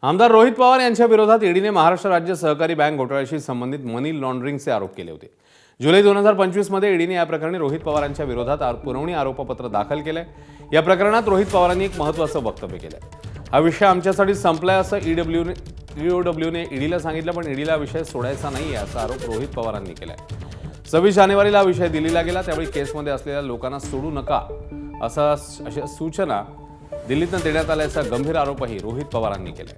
आमदार रोहित पवार यांच्या विरोधात ईडीने महाराष्ट्र राज्य सहकारी बँक घोटाळ्याशी संबंधित मनी लॉन्ड्रिंगचे आरोप केले होते। जुलै 2025 मध्ये ईडीने या प्रकरणी रोहित पवारांच्या विरोधात पुरवणी आरोपपत्र दाखल केले। या प्रकरणात रोहित पवारांनी एक महत्त्वाचं वक्तव्य केलं। हा विषय आमच्यासाठी संपलाय असं ईओडब्ल्यूने ईडीला सांगितलं, पण ईडीला विषय सोडायचा नाहीये असा आरोप रोहित पवारांनी केलाय। 26 जानेवारीला हा विषय दिल्लीला गेला, त्यावेळी केसमध्ये असलेल्या लोकांना सोडू नका अशा सूचना दिल्लीतून देण्यात आल्याचा गंभीर आरोपही रोहित पवारांनी केलाय।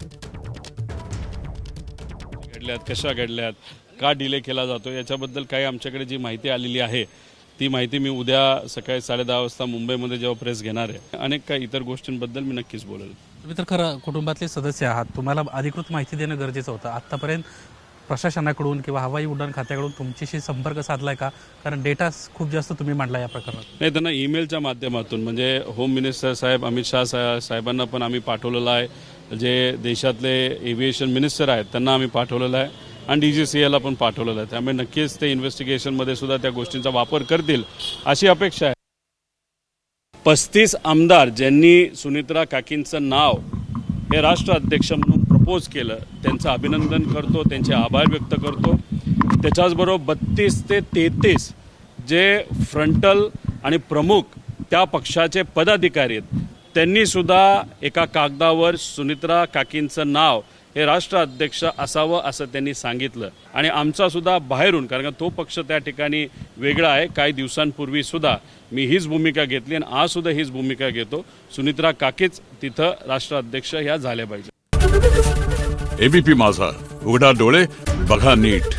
कशा घडल्यात, का डिले केला जातो याच्याबद्दल काही आमच्याकडे जी माहिती आलेली आहे ती माहिती मी उद्या सकाळी 10:30 वाजता मुंबईमध्ये जेव्हा प्रेस घेणार आहे, अनेक काही इतर गोष्टींबद्दल मी नक्कीच बोलेल। तुम्ही तर खरं कुटुंबातले सदस्य आहात, तुम्हाला अधिकृत माहिती देणं गरजेचं होतं। आतापर्यंत प्रशासनाकडून किंवा हवाई उड्डाण खात्याकडून तुमच्याशी संपर्क साधलाय का? कारण डेटा खूप जास्त तुम्ही मांडला या प्रकरणात। नाही, त्यांना ईमेलच्या माध्यमातून म्हणजे होम मिनिस्टर साहेब अमित शाह साहेबांना पण आम्ही पाठवलेलं आहे, जे देशातले एव्हिएशन मिनिस्टर आहेत त्यांना आम्ही पाठवलेलं आहे आणि DGCA पण पाठवलेलं आहे। त्यामुळे नक्कीच ते इन्व्हेस्टिगेशनमध्ये सुद्धा त्या गोष्टींचा वापर करतील अशी अपेक्षा आहे। 35 आमदार ज्यांनी सुनित्रा काकींचं नाव हे राष्ट्र अध्यक्ष म्हणून प्रपोज केलं, त्यांचं अभिनंदन करतो, त्यांचे आभार व्यक्त करतो। त्याच्याचबरोबर 32 ते 33 जे फ्रंटल आणि प्रमुख त्या पक्षाचे पदाधिकारी आहेत, त्यांनी सुद्धा एका कागदावर सुनित्रा काकींचं नाव हे राष्ट्र अध्यक्ष असावं असं त्यांनी सांगितलं। आणि आमचा सुद्धा बाहेरून, कारण तो पक्ष त्या ठिकाणी वेगळा आहे, काही दिवसांपूर्वी सुद्धा मी हीच भूमिका घेतली आणि आज सुद्धा हीच भूमिका घेतो, सुनित्रा काकीच तिथं राष्ट्र अध्यक्ष ह्या झाल्या पाहिजे। ABP माझा, उघडा डोळे बघा नीट।